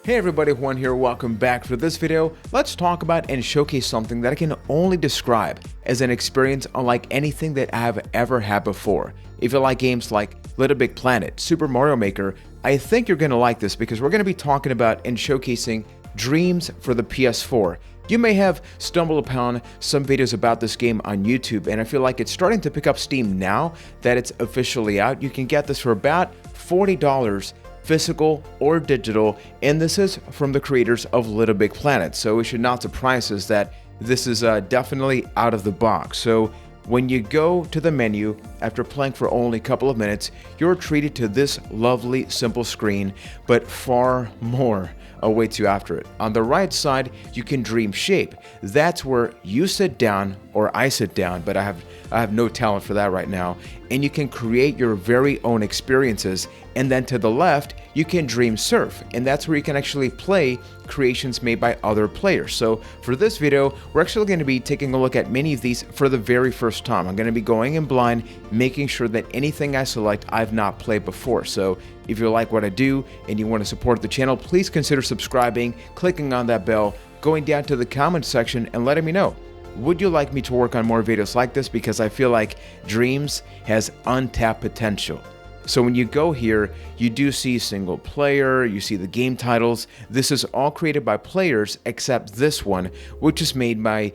Hey everybody, Juan here, welcome back to this video. Let's talk about and showcase something that I can only describe as an experience unlike anything that I have ever had before. If you like games like Little Big Planet, Super Mario Maker, I think you're going to like this because we're going to be talking about and showcasing Dreams for the PS4. You may have stumbled upon some videos about this game on YouTube, and I feel like it's starting to pick up steam now that it's officially out. You can get this for about $40 physical or digital, and this is from the creators of Little Big Planet, so it should not surprise us that this is definitely out of the box. So when you go to the menu after playing for only a couple of minutes, you're treated to this lovely simple screen, but far more awaits you after it. On the right side, you can dream shape. That's where you sit down, or I sit down, but I have no talent for that right now, and you can create your very own experiences. And then to the left, you can dream surf, and that's where you can actually play creations made by other players. So for this video, we're actually going to be taking a look at many of these for the very first time. I'm going to be going in blind, making sure that anything I select I've not played before. So if you like what I do and you want to support the channel, please consider subscribing, clicking on that bell, going down to the comment section and letting me know. Would you like me to work on more videos like this? Because I feel like Dreams has untapped potential. So when you go here, you do see single player, you see the game titles. This is all created by players except this one, which is made by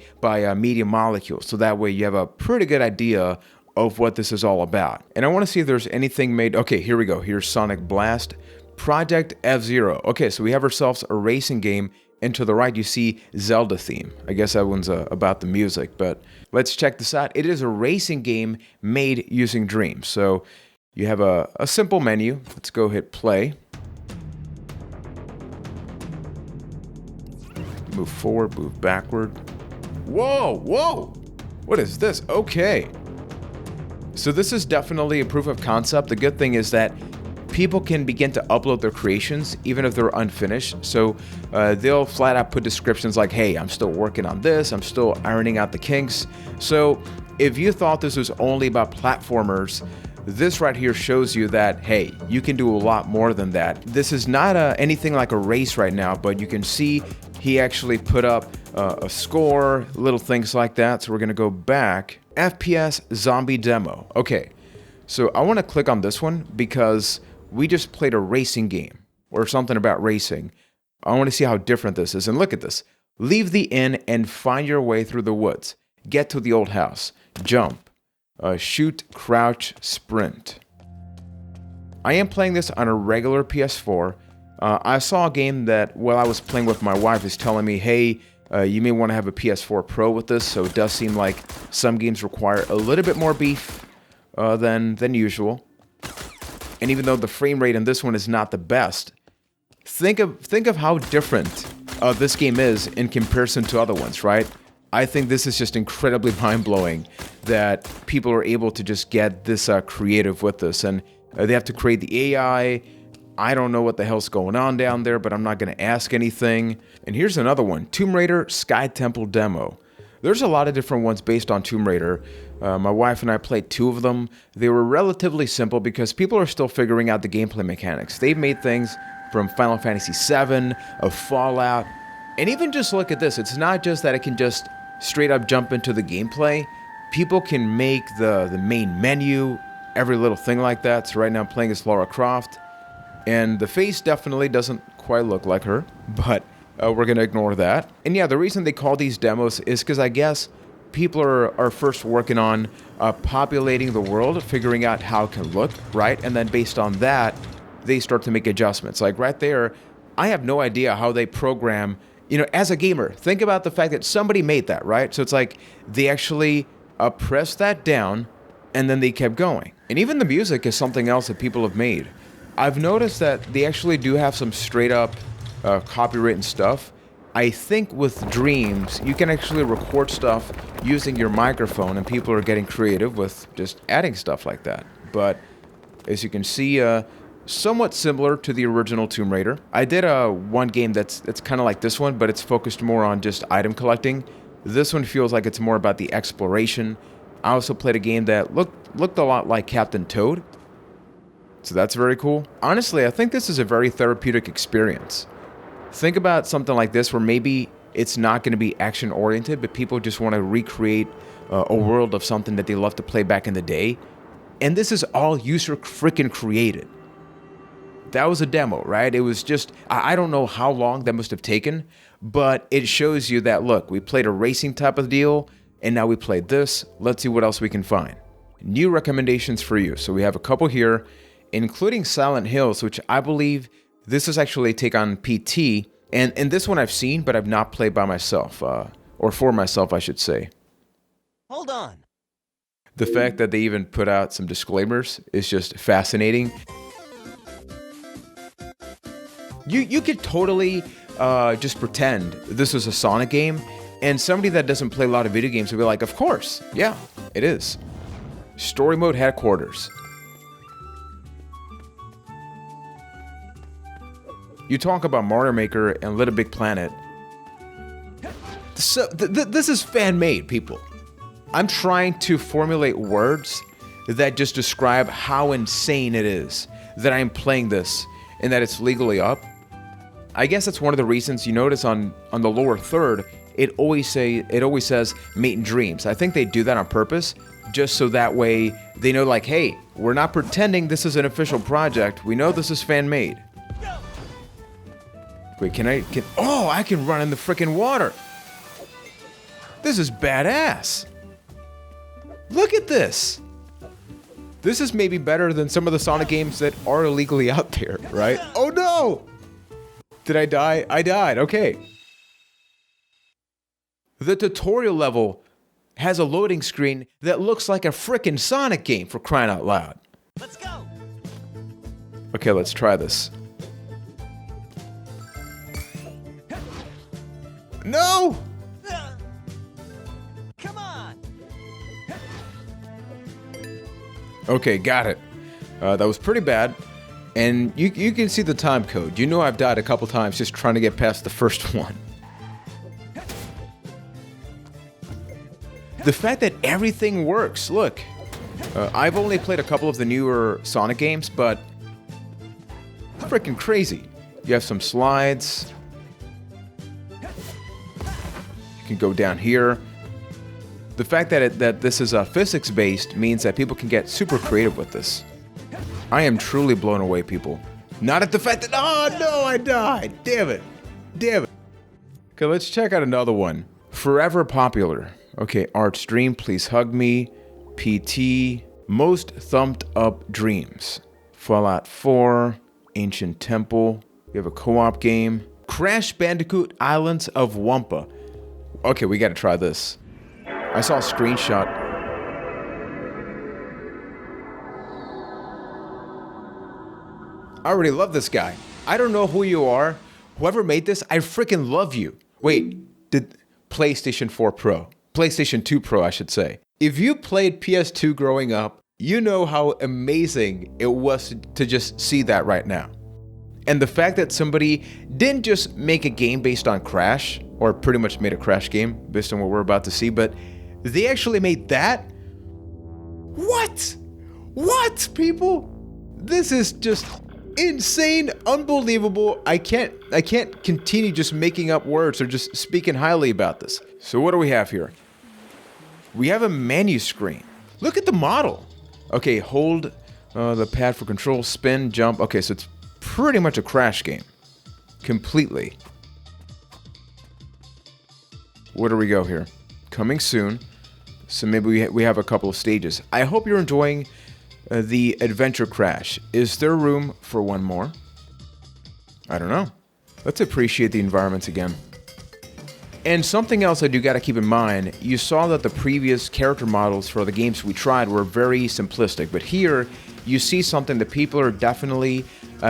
Media Molecule. So that way you have a pretty good idea of what this is all about. And I want to see if there's anything made. Okay, here we go. Here's Sonic Blast, Project F-Zero. Okay, so we have ourselves a racing game. And to the right, you see Zelda theme. I guess that one's about the music, but let's check this out. It is a racing game made using Dreams. So you have a simple menu. Let's go hit play. Move forward, move backward. Whoa, whoa! What is this? Okay. So this is definitely a proof of concept. The good thing is that people can begin to upload their creations even if they're unfinished. So they'll flat out put descriptions like, hey, I'm still working on this, I'm still ironing out the kinks. So if you thought this was only about platformers, this right here shows you that, hey, you can do a lot more than that. This is not anything like a race right now, but you can see he actually put up a score, little things like that. So we're gonna go back. FPS zombie demo. Okay, so I wanna click on this one because we just played a racing game or something about racing. I want to see how different this is. And look at this. Leave the inn and find your way through the woods. Get to the old house. Jump. Shoot, crouch, sprint. I am playing this on a regular PS4. I saw a game that while I was playing with my wife is telling me, hey, you may want to have a PS4 Pro with this. So it does seem like some games require a little bit more beef than usual. And even though the frame rate in this one is not the best, think of how different this game is in comparison to other ones, right? I think this is just incredibly mind-blowing that people are able to just get this creative with this. And they have to create the AI. I don't know what the hell's going on down there, but I'm not going to ask anything. And here's another one, Tomb Raider Sky Temple Demo. There's a lot of different ones based on Tomb Raider. My wife and I played 2 of them. They were relatively simple because people are still figuring out the gameplay mechanics. They've made things from Final Fantasy VII, of Fallout, and even just look at this. It's not just that it can just straight up jump into the gameplay. People can make the main menu, every little thing like that. So right now I'm playing as Lara Croft, and the face definitely doesn't quite look like her, but we're going to ignore that. And yeah, the reason they call these demos is because I guess people are first working on populating the world, figuring out how it can look, right? And then based on that, they start to make adjustments. Like right there, I have no idea how they program, as a gamer, think about the fact that somebody made that, right? So it's like they actually pressed that down and then they kept going. And even the music is something else that people have made. I've noticed that they actually do have some straight up copywritten stuff. I think with Dreams, you can actually record stuff using your microphone, and people are getting creative with just adding stuff like that. But as you can see, somewhat similar to the original Tomb Raider. I did one game that's kind of like this one, but it's focused more on just item collecting. This one feels like it's more about the exploration. I also played a game that looked a lot like Captain Toad. So that's very cool. Honestly, I think this is a very therapeutic experience. Think about something like this where maybe it's not going to be action oriented, but people just want to recreate a world of something that they love to play back in the day. And this is all user freaking created. That was a demo, right? It was just, I don't know how long that must have taken, but it shows you that, look, we played a racing type of deal, and now we played this. Let's see what else we can find. New recommendations for you. So we have a couple here, including Silent Hills, which I believe this is actually a take on PT. And this one I've seen, but I've not played by myself, or for myself, I should say. Hold on. The fact that they even put out some disclaimers is just fascinating. You could totally just pretend this is a Sonic game, and somebody that doesn't play a lot of video games would be like, of course, yeah, it is. Story mode headquarters. You talk about Mario Maker and Little Big Planet. So this is fan-made, people. I'm trying to formulate words that just describe how insane it is that I'm playing this and that it's legally up. I guess that's one of the reasons you notice on the lower third, it always says Mate and Dreams. I think they do that on purpose, just so that way they know, like, hey, we're not pretending this is an official project. We know this is fan-made. Wait, I can run in the freaking water. This is badass. Look at this. This is maybe better than some of the Sonic games that are illegally out there, right? Oh no! Did I die? I died, okay. The tutorial level has a loading screen that looks like a frickin' Sonic game, for crying out loud. Let's go. Okay, let's try this. No! Come on. Okay, got it. That was pretty bad. And you can see the time code. You know I've died a couple times just trying to get past the first one. The fact that everything works, look. I've only played a couple of the newer Sonic games, but freaking crazy. You have some slides. You can go down here. The fact that this is physics-based means that people can get super creative with this. I am truly blown away, people. Not at the fact that, oh no, I died. Damn it. Damn it. Okay, let's check out another one. Forever popular. Okay, Art Stream, Please Hug Me. PT, Most Thumped Up Dreams. Fallout 4, Ancient Temple. We have a co-op game. Crash Bandicoot Islands of Wumpa. Okay, we gotta try this. I saw a screenshot. I already love this guy. I don't know who you are. Whoever made this, I freaking love you. Wait, did PlayStation 4 Pro? PlayStation 2 Pro, I should say. If you played PS2 growing up, you know how amazing it was to just see that right now. And the fact that somebody didn't just make a game based on Crash, or pretty much made a Crash game based on what we're about to see, but they actually made that? What? What, people? This is just insane, unbelievable. I can't continue just making up words or just speaking highly about this. So what do we have here? We have a menu screen. Look at the model. Okay, hold the pad for control, spin, jump. Okay, so it's pretty much a Crash game. Completely. Where do we go here? Coming soon. So maybe we have a couple of stages. I hope you're enjoying the Adventure Crash. Is there room for one more? I don't know. Let's appreciate the environments again. And something else I do gotta keep in mind, you saw that the previous character models for the games we tried were very simplistic, but here you see something that people are definitely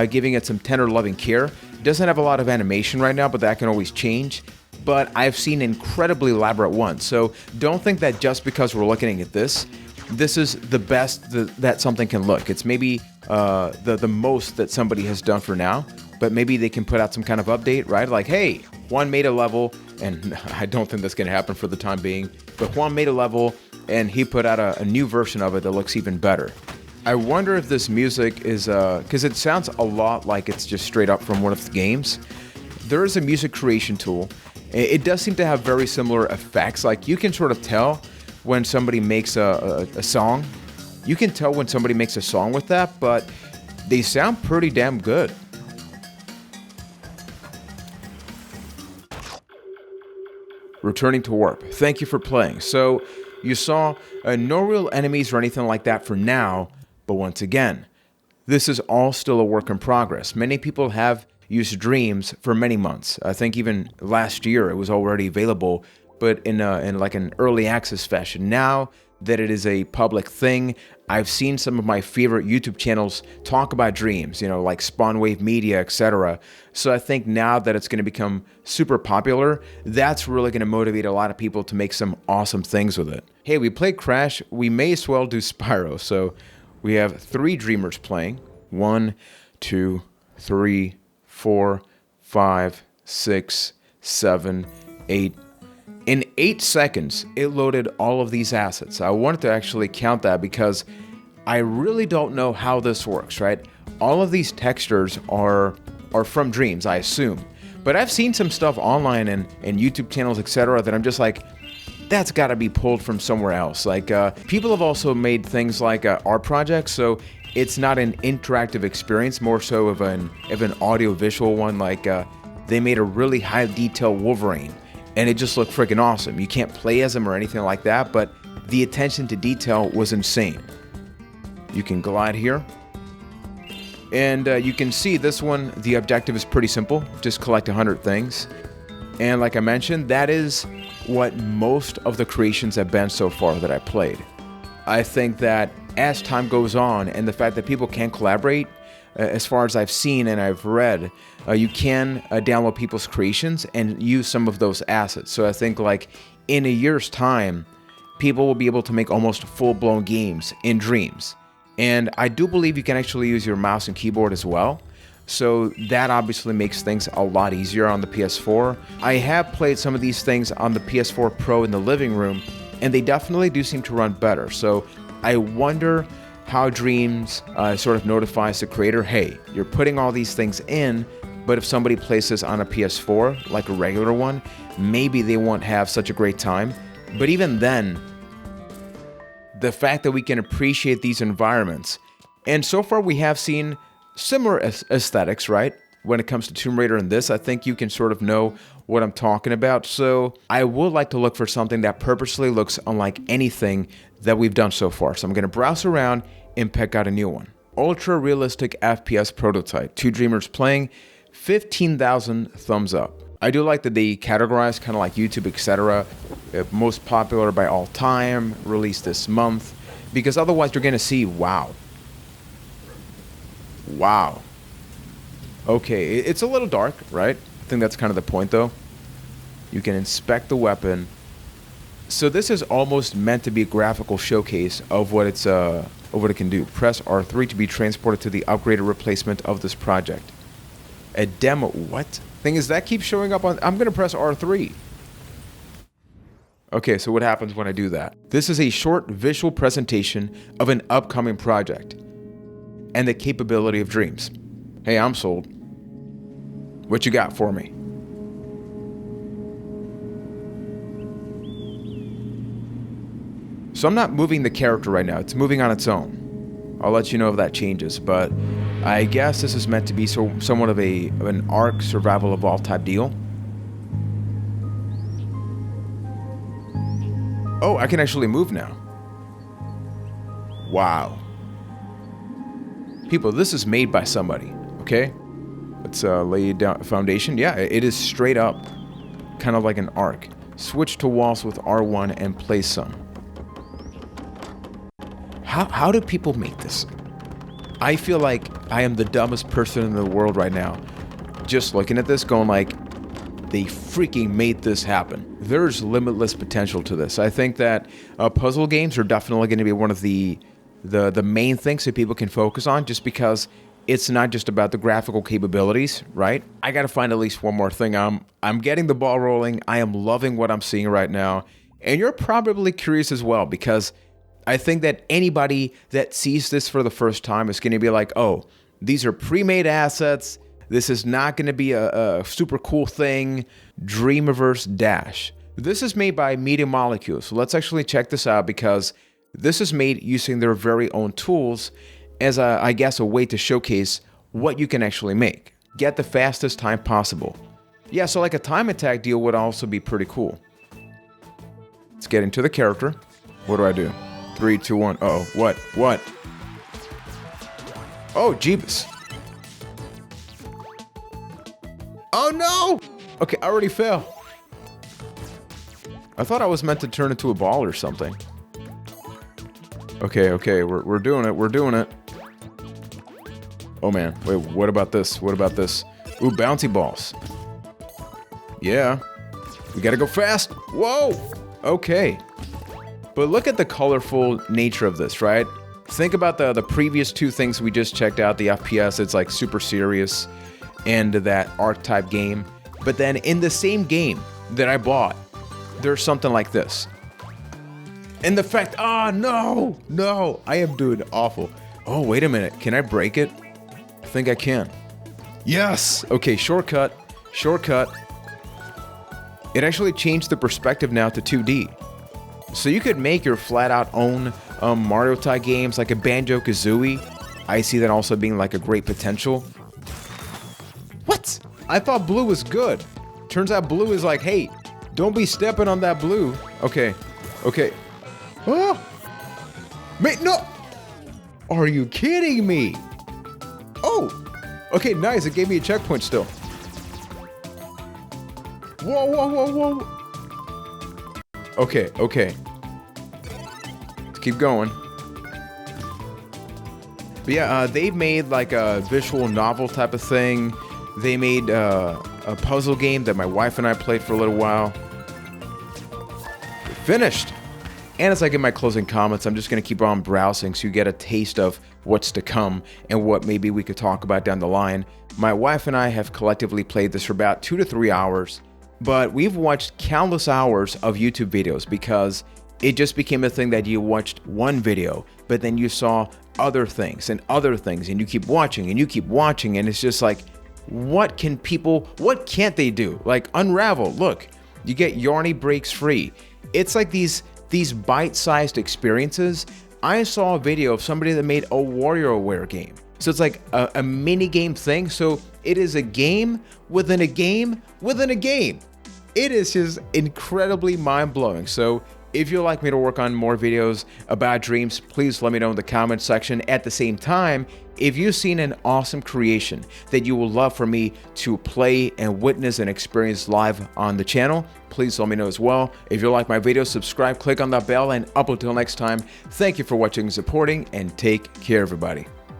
giving it some tender loving care. It doesn't have a lot of animation right now, but that can always change. But I've seen incredibly elaborate ones, so don't think that just because we're looking at this is the best that something can look. It's maybe the most that somebody has done for now, but maybe they can put out some kind of update, right? Like, hey, Juan made a level, and I don't think that's going to happen for the time being, but Juan made a level, and he put out a new version of it that looks even better. I wonder if this music is, because it sounds a lot like it's just straight up from one of the games, there is a music creation tool. It does seem to have very similar effects. Like you can sort of tell when somebody makes a song. You can tell when somebody makes a song with that, but they sound pretty damn good. Returning to warp. Thank you for playing. So you saw no real enemies or anything like that for now, but once again, this is all still a work in progress. Many people have used Dreams for many months. I think even last year it was already available, but in like an early access fashion. Now that it is a public thing, I've seen some of my favorite YouTube channels talk about Dreams, like Spawnwave Media, etc. So I think now that it's going to become super popular, that's really going to motivate a lot of people to make some awesome things with it. Hey, we played Crash, we may as well do Spyro. So we have 3 Dreamers playing. 1, 2, 3, 4, 5, 6, 7, 8. In 8 seconds, it loaded all of these assets. I wanted to actually count that because I really don't know how this works, right? All of these textures are from Dreams, I assume. But I've seen some stuff online and YouTube channels, etc., that I'm just like, that's got to be pulled from somewhere else. Like, people have also made things like art projects, so it's not an interactive experience, more so of an audio-visual one. Like, they made a really high-detail Wolverine, and it just looked freaking awesome. You can't play as him or anything like that, but the attention to detail was insane. You can glide here. And you can see this one, the objective is pretty simple. Just collect 100 things. And like I mentioned, that is what most of the creations have been so far that I played. I think that as time goes on and the fact that people can collaborate, as far as I've seen and I've read, you can download people's creations and use some of those assets. So I think like in a year's time, people will be able to make almost full-blown games in Dreams. And I do believe you can actually use your mouse and keyboard as well. So that obviously makes things a lot easier on the PS4. I have played some of these things on the PS4 Pro in the living room, and they definitely do seem to run better. So I wonder how Dreams sort of notifies the creator, hey, you're putting all these things in, but if somebody plays this on a PS4, like a regular one, maybe they won't have such a great time. But even then, the fact that we can appreciate these environments, and so far we have seen similar aesthetics, right? When it comes to Tomb Raider and this, I think you can sort of know what I'm talking about. So I would like to look for something that purposely looks unlike anything that we've done so far. So I'm going to browse around and pick out a new one. Ultra realistic FPS prototype. 2 Dreamers playing, 15,000 thumbs up. I do like that they categorize kind of like YouTube, etc. Most popular by all time, released this month, because otherwise you're going to see, wow. Wow. Okay, it's a little dark, right? I think that's kind of the point though. You can inspect the weapon. So this is almost meant to be a graphical showcase of what it can do. Press R3 to be transported to the upgraded replacement of this project. A demo, what? Thing is, that keeps showing up on, I'm gonna press R3. Okay, so what happens when I do that? This is a short visual presentation of an upcoming project and the capability of Dreams. Hey, I'm sold. What you got for me? So I'm not moving the character right now, it's moving on its own. I'll let you know if that changes, but I guess this is meant to be somewhat of an Ark survival evolved type deal. Oh, I can actually move now. Wow. People, this is made by somebody, okay? Let's lay down a foundation. Yeah, it is straight up, kind of like an Ark. Switch to walls with R1 and place some. How do people make this? I feel like I am the dumbest person in the world right now. Just looking at this going like, they freaking made this happen. There's limitless potential to this. I think that puzzle games are definitely going to be one of the main things that people can focus on, just because it's not just about the graphical capabilities, right? I got to find at least one more thing. I'm getting the ball rolling. I am loving what I'm seeing right now. And you're probably curious as well, because I think that anybody that sees this for the first time is going to be like, oh, these are pre-made assets. This is not going to be a super cool thing. Dreamiverse Dash. This is made by Media Molecules. So let's actually check this out because this is made using their very own tools as I guess a way to showcase what you can actually make. Get the fastest time possible. Yeah, so like a time attack deal would also be pretty cool. Let's get into the character. What do I do? 3, 2, 1. Uh-oh. What? Oh, Jeebus. Oh no! Okay, I already fell. I thought I was meant to turn into a ball or something. Okay, we're doing it. Oh man, wait, what about this? Ooh, bouncy balls. Yeah. We gotta go fast. Whoa! Okay. But look at the colorful nature of this, right? Think about the previous two things we just checked out, the FPS, it's like super serious, and that archetype game. But then in the same game that I bought, there's something like this. And the fact, no, I am doing awful. Oh, wait a minute, can I break it? I think I can. Yes, okay, shortcut. It actually changed the perspective now to 2D. So you could make your flat out own Mario type games like a Banjo-Kazooie. I see that also being like a great potential. What? I thought blue was good. Turns out blue is like, hey, don't be stepping on that blue. Okay. Oh! Mate, no! Are you kidding me? Oh! Okay, nice. It gave me a checkpoint still. Whoa. Okay. Let's keep going. But yeah, they've made like a visual novel type of thing. They made a puzzle game that my wife and I played for a little while. Finished. And as I get my closing comments, I'm just going to keep on browsing so you get a taste of what's to come and what maybe we could talk about down the line. My wife and I have collectively played this for about 2 to 3 hours, but we've watched countless hours of YouTube videos because it just became a thing that you watched one video, but then you saw other things, and you keep watching, and it's just like, what can't they do? Like Unravel, look, you get Yarny breaks free. It's like these bite-sized experiences. I saw a video of somebody that made a WarioWare game. So it's like a mini game thing. So it is a game within a game within a game. It is just incredibly mind-blowing. So if you'd like me to work on more videos about dreams, please let me know in the comment section. At the same time, if you've seen an awesome creation that you would love for me to play and witness and experience live on the channel, please let me know as well. If you like my video, subscribe, click on that bell, and up until next time, thank you for watching and supporting, and take care, everybody.